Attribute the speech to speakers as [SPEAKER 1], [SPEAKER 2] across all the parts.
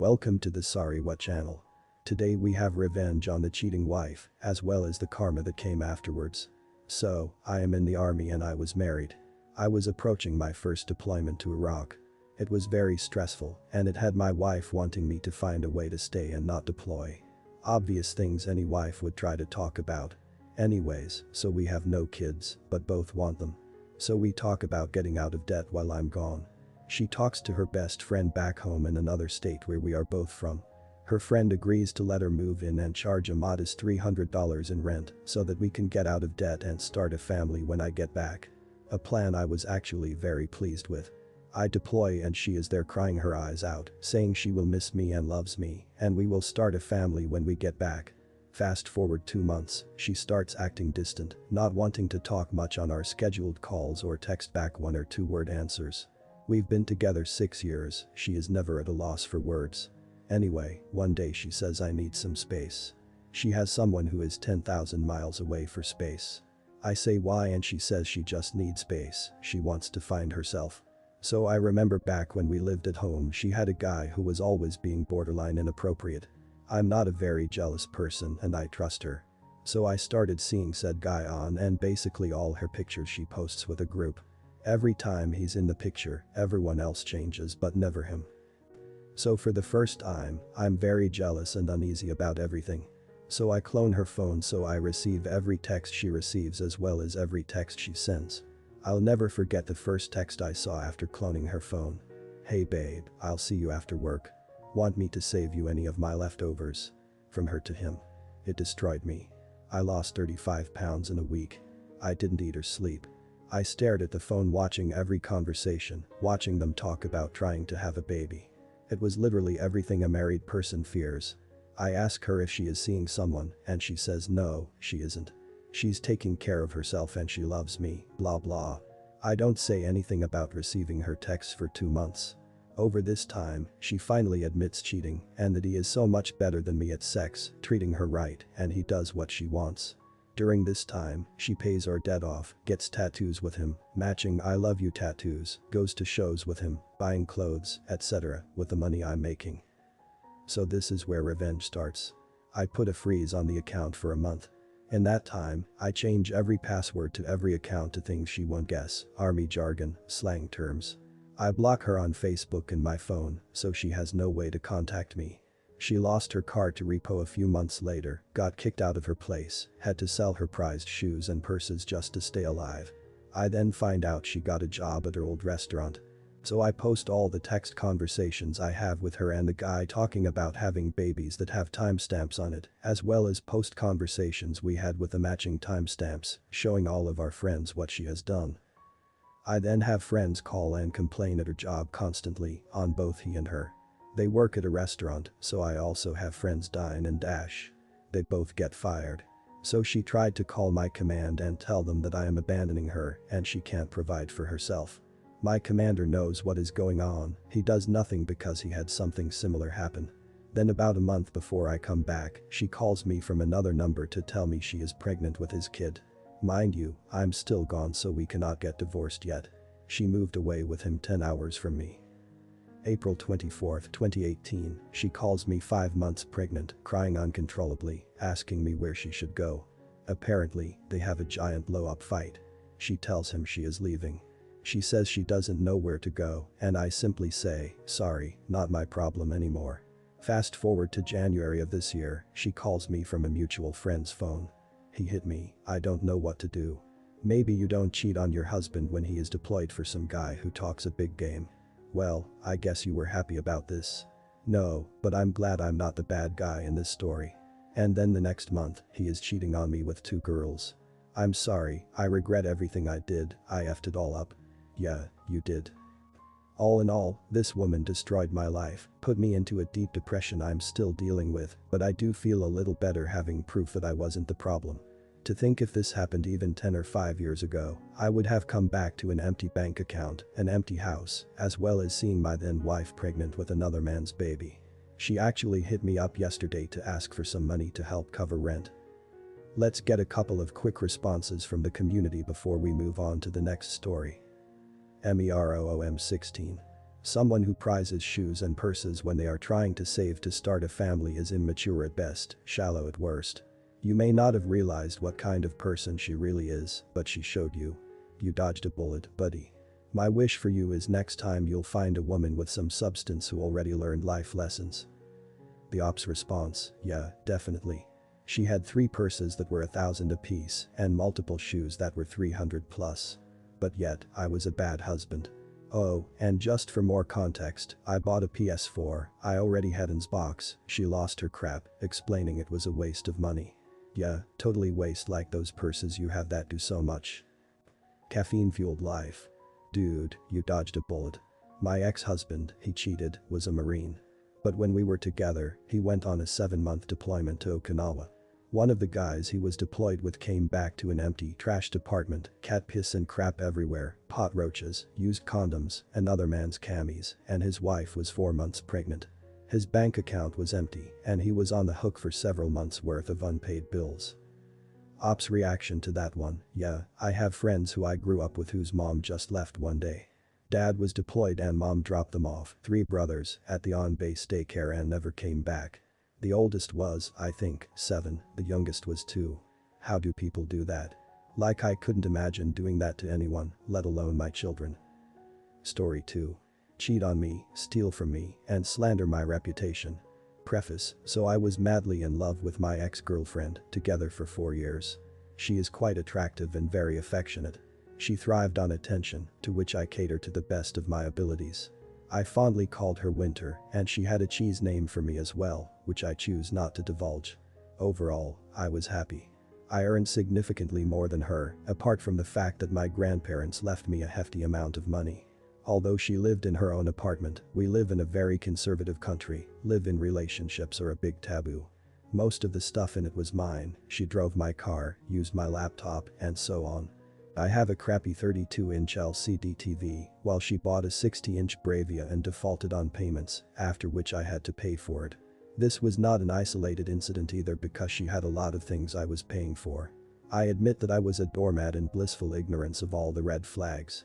[SPEAKER 1] Welcome to the Sorry What channel. Today we have revenge on the cheating wife, as well as the karma that came afterwards. So, I am in the army and I was married. I was approaching my first deployment to Iraq. It was very stressful, and it had my wife wanting me to find a way to stay and not deploy. Obvious things any wife would try to talk about. Anyways, so we have no kids, but both want them. So we talk about getting out of debt while I'm gone. She talks to her best friend back home in another state where we are both from. Her friend agrees to let her move in and charge a modest $300 in rent so that we can get out of debt and start a family when I get back. A plan I was actually very pleased with. I deploy and she is there crying her eyes out, saying she will miss me and loves me, and we will start a family when we get back. Fast forward 2 months, she starts acting distant, not wanting to talk much on our scheduled calls or text back 1 or 2 word answers. We've been together 6 years, she is never at a loss for words. Anyway, one day she says I need some space. She has someone who is 10,000 miles away for space. I say why and she says she just needs space, she wants to find herself. So I remember back when we lived at home she had a guy who was always being borderline inappropriate. I'm not a very jealous person and I trust her. So I started seeing said guy on and basically all her pictures she posts with a group. Every time he's in the picture, everyone else changes but never him. So for the first time, I'm very jealous and uneasy about everything. So I clone her phone so I receive every text she receives as well as every text she sends. I'll never forget the first text I saw after cloning her phone. "Hey babe, I'll see you after work. Want me to save you any of my leftovers?" From her to him. It destroyed me. I lost 35 pounds in a week. I didn't eat or sleep. I stared at the phone watching every conversation, watching them talk about trying to have a baby. It was literally everything a married person fears. I ask her if she is seeing someone and she says no, she isn't. She's taking care of herself and she loves me, blah blah. I don't say anything about receiving her texts for 2 months. Over this time, she finally admits cheating and that he is so much better than me at sex, treating her right, and he does what she wants. During this time, she pays our debt off, gets tattoos with him, matching I love you tattoos, goes to shows with him, buying clothes, etc. with the money I'm making. So this is where revenge starts. I put a freeze on the account for a month. In that time, I change every password to every account to things she won't guess, army jargon, slang terms. I block her on Facebook and my phone, so she has no way to contact me. She lost her car to repo a few months later, got kicked out of her place, had to sell her prized shoes and purses just to stay alive. I then find out she got a job at her old restaurant. So I post all the text conversations I have with her and the guy talking about having babies that have timestamps on it, as well as post conversations we had with the matching timestamps, showing all of our friends what she has done. I then have friends call and complain at her job constantly, on both he and her. They work at a restaurant, so I also have friends dine and dash. They both get fired. So she tried to call my command and tell them that I am abandoning her and she can't provide for herself. My commander knows what is going on, he does nothing because he had something similar happen. Then about a month before I come back, she calls me from another number to tell me she is pregnant with his kid. Mind you, I'm still gone so we cannot get divorced yet. She moved away with him 10 hours from me. April 24, 2018, she calls me 5 months pregnant, crying uncontrollably, asking me where she should go. Apparently, they have a giant blow-up fight. She tells him she is leaving. She says she doesn't know where to go, and I simply say, sorry, not my problem anymore. Fast forward to January of this year, she calls me from a mutual friend's phone. He hit me, I don't know what to do. Maybe you don't cheat on your husband when he is deployed for some guy who talks a big game. Well, I guess you were happy about this. No, but I'm glad I'm not the bad guy in this story. And then the next month, he is cheating on me with 2 girls. I'm sorry, I regret everything I did, I effed it all up. Yeah, you did. All in all, this woman destroyed my life, put me into a deep depression I'm still dealing with, but I do feel a little better having proof that I wasn't the problem. To think if this happened even 10 or 5 years ago, I would have come back to an empty bank account, an empty house, as well as seeing my then wife pregnant with another man's baby. She actually hit me up yesterday to ask for some money to help cover rent. Let's get a couple of quick responses from the community before we move on to the next story. MEROOM16. Someone who prizes shoes and purses when they are trying to save to start a family is immature at best, shallow at worst. You may not have realized what kind of person she really is, but she showed you. You dodged a bullet, buddy. My wish for you is next time you'll find a woman with some substance who already learned life lessons. The op's response, yeah, definitely. She had 3 purses that were 1,000 apiece and multiple shoes that were 300 plus. But yet, I was a bad husband. Oh, and just for more context, I bought a PS4, I already had an Xbox, she lost her crap, explaining it was a waste of money. Yeah, totally waste like those purses you have that do so much. Caffeine-fueled life. Dude, you dodged a bullet. My ex-husband, he cheated, was a Marine. But when we were together, he went on a 7-month deployment to Okinawa. One of the guys he was deployed with came back to an empty, trashed apartment, cat piss and crap everywhere, pot roaches, used condoms, another man's camis, and his wife was 4 months pregnant. His bank account was empty, and he was on the hook for several months' worth of unpaid bills. Op's reaction to that one, yeah, I have friends who I grew up with whose mom just left one day. Dad was deployed and mom dropped them off, 3 brothers, at the on-base daycare and never came back. The oldest was, I think, 7, the youngest was 2. How do people do that? Like I couldn't imagine doing that to anyone, let alone my children. Story 2. Cheat on me, steal from me, and slander my reputation. Preface, so I was madly in love with my ex-girlfriend, together for 4 years. She is quite attractive and very affectionate. She thrived on attention, to which I cater to the best of my abilities. I fondly called her Winter, and she had a cheese name for me as well, which I choose not to divulge. Overall, I was happy. I earned significantly more than her, apart from the fact that my grandparents left me a hefty amount of money. Although she lived in her own apartment, we live in a very conservative country, live-in relationships are a big taboo. Most of the stuff in it was mine, she drove my car, used my laptop, and so on. I have a crappy 32-inch LCD TV, while she bought a 60-inch Bravia and defaulted on payments, after which I had to pay for it. This was not an isolated incident either because she had a lot of things I was paying for. I admit that I was a doormat in blissful ignorance of all the red flags.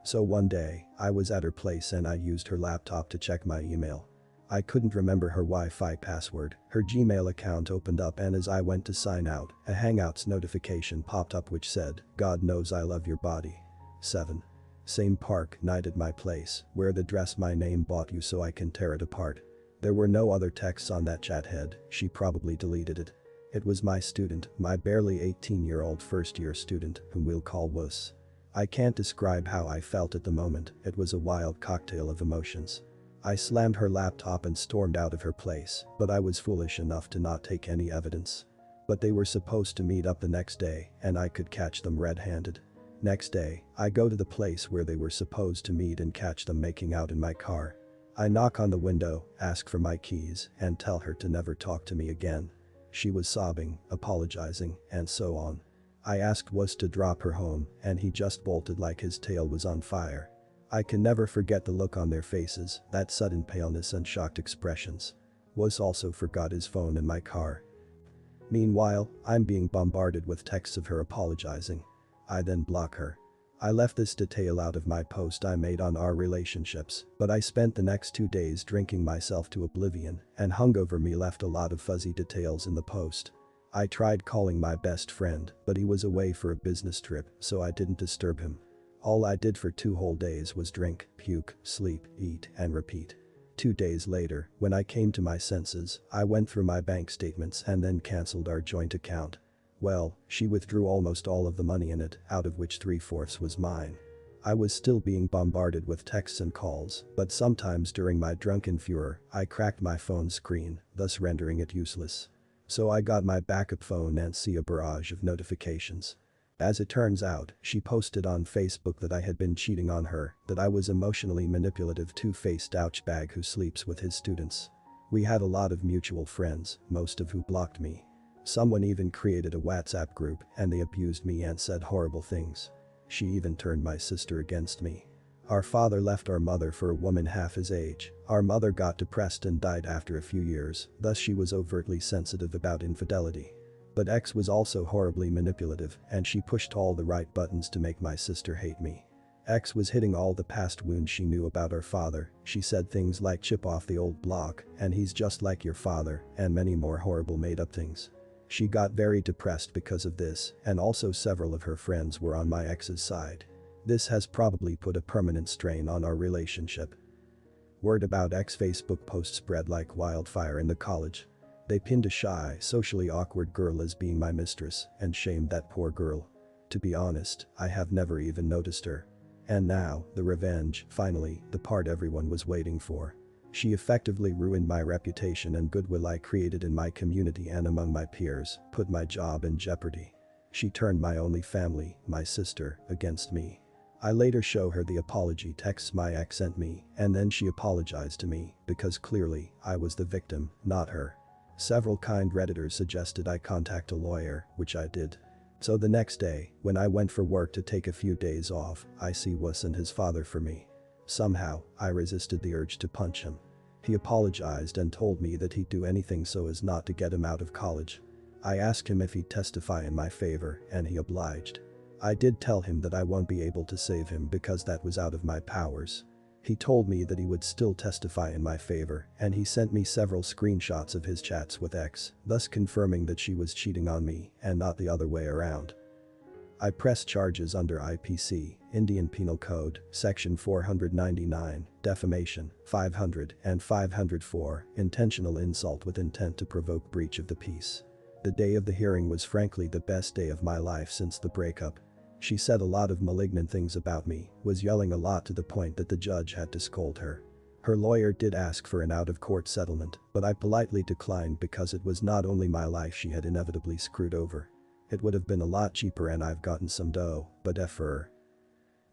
[SPEAKER 1] So one day, I was at her place and I used her laptop to check my email. I couldn't remember her Wi-Fi password, her Gmail account opened up and as I went to sign out, a Hangouts notification popped up which said, "God knows I love your body." 7. Same park, night at my place, wear the dress my name bought you so I can tear it apart. There were no other texts on that chat head, she probably deleted it. It was my student, my barely 18-year-old first-year student, whom we'll call Wuss. I can't describe how I felt at the moment, it was a wild cocktail of emotions. I slammed her laptop and stormed out of her place, but I was foolish enough to not take any evidence. But they were supposed to meet up the next day, and I could catch them red-handed. Next day, I go to the place where they were supposed to meet and catch them making out in my car. I knock on the window, ask for my keys, and tell her to never talk to me again. She was sobbing, apologizing, and so on. I asked Wuss to drop her home, and he just bolted like his tail was on fire. I can never forget the look on their faces, that sudden paleness and shocked expressions. Wuss also forgot his phone in my car. Meanwhile, I'm being bombarded with texts of her apologizing. I then block her. I left this detail out of my post I made on our relationships, but I spent the next 2 days drinking myself to oblivion, and hungover me left a lot of fuzzy details in the post. I tried calling my best friend, but he was away for a business trip, so I didn't disturb him. All I did for 2 whole days was drink, puke, sleep, eat, and repeat. 2 days later, when I came to my senses, I went through my bank statements and then cancelled our joint account. Well, she withdrew almost all of the money in it, out of which 3/4 was mine. I was still being bombarded with texts and calls, but sometimes during my drunken furor, I cracked my phone's screen, thus rendering it useless. So I got my backup phone and see a barrage of notifications. As it turns out, she posted on Facebook that I had been cheating on her, that I was emotionally manipulative two-faced douchebag who sleeps with his students. We had a lot of mutual friends, most of who blocked me. Someone even created a WhatsApp group and they abused me and said horrible things. She even turned my sister against me. Our father left our mother for a woman half his age. Our mother got depressed and died after a few years, thus she was overtly sensitive about infidelity. But X was also horribly manipulative and she pushed all the right buttons to make my sister hate me. X was hitting all the past wounds she knew about our father. She said things like chip off the old block and he's just like your father and many more horrible made-up things. She got very depressed because of this, and also several of her friends were on my ex's side. This has probably put a permanent strain on our relationship. Word about X Facebook post spread like wildfire in the college. They pinned a shy, socially awkward girl as being my mistress and shamed that poor girl. To be honest, I have never even noticed her. And now, the revenge, finally, the part everyone was waiting for. She effectively ruined my reputation and goodwill I created in my community and among my peers, put my job in jeopardy. She turned my only family, my sister, against me. I later show her the apology texts my ex sent me, and then she apologized to me because clearly, I was the victim, not her. Several kind Redditors suggested I contact a lawyer, which I did. So the next day, when I went for work to take a few days off, I see Wuss and his father for me. Somehow, I resisted the urge to punch him. He apologized and told me that he'd do anything so as not to get him out of college. I asked him if he'd testify in my favor, and he obliged. I did tell him that I won't be able to save him because that was out of my powers. He told me that he would still testify in my favor, and he sent me several screenshots of his chats with X, thus confirming that she was cheating on me and not the other way around. I pressed charges under IPC, Indian Penal Code, Section 499, defamation, 500 and 504, intentional insult with intent to provoke breach of the peace. The day of the hearing was frankly the best day of my life since the breakup. She said a lot of malignant things about me, was yelling a lot to the point that the judge had to scold her. Her lawyer did ask for an out-of-court settlement, but I politely declined because it was not only my life she had inevitably screwed over. It would have been a lot cheaper and I've gotten some dough, but F her.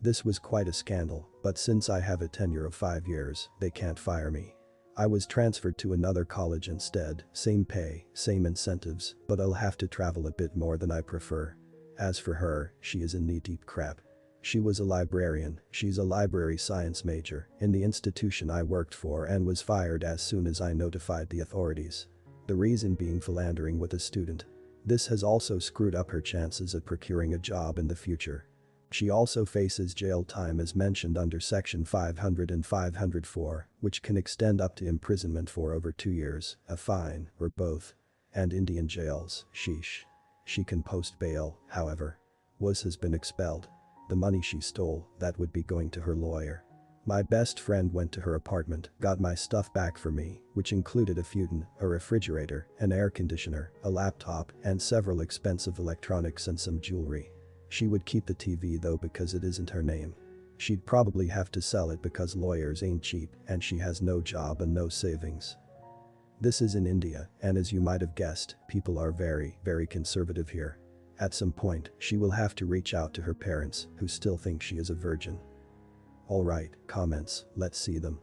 [SPEAKER 1] This was quite a scandal, but since I have a tenure of 5 years, they can't fire me. I was transferred to another college instead, same pay, same incentives, but I'll have to travel a bit more than I prefer. As for her, she is in knee-deep crap. She was a librarian, she's a library science major, in the institution I worked for and was fired as soon as I notified the authorities. The reason being philandering with a student. This has also screwed up her chances of procuring a job in the future. She also faces jail time as mentioned under Section 500 and 504, which can extend up to imprisonment for over 2 years, a fine, or both. And Indian jails, sheesh. She can post bail, however. Wuss has been expelled. The money she stole, that would be going to her lawyer. My best friend went to her apartment, got my stuff back for me, which included a futon, a refrigerator, an air conditioner, a laptop, and several expensive electronics and some jewelry. She would keep the TV though because it isn't her name. She'd probably have to sell it because lawyers ain't cheap and she has no job and no savings. This is in India, and as you might have guessed, people are very, very conservative here. At some point, she will have to reach out to her parents, who still think she is a virgin. Alright, comments, let's see them.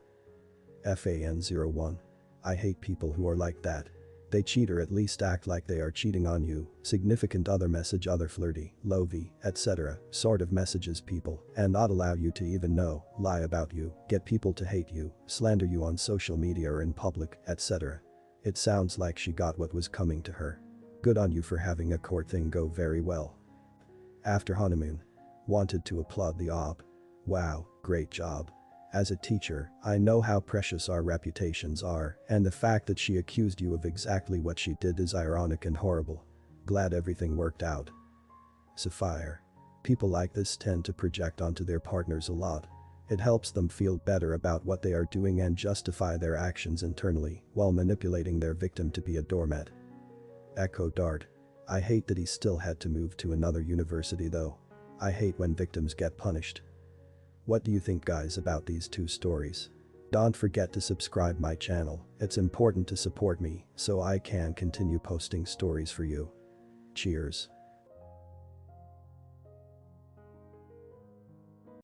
[SPEAKER 1] FAN01. I hate people who are like that. They cheat or at least act like they are cheating on you, significant other message other flirty, lovey, etc. sort of messages people, and not allow you to even know, lie about you, get people to hate you, slander you on social media or in public, etc. It sounds like she got what was coming to her. Good on you for having a court thing go very well. After honeymoon. Wanted to applaud the op. Wow, great job. As a teacher, I know how precious our reputations are, and the fact that she accused you of exactly what she did is ironic and horrible. Glad everything worked out. Sapphire. People like this tend to project onto their partners a lot. It helps them feel better about what they are doing and justify their actions internally while manipulating their victim to be a doormat. Echo Dart. I hate that he still had to move to another university though. I hate when victims get punished. What do you think guys about these two stories? Don't forget to subscribe my channel, it's important to support me so I can continue posting stories for you. Cheers.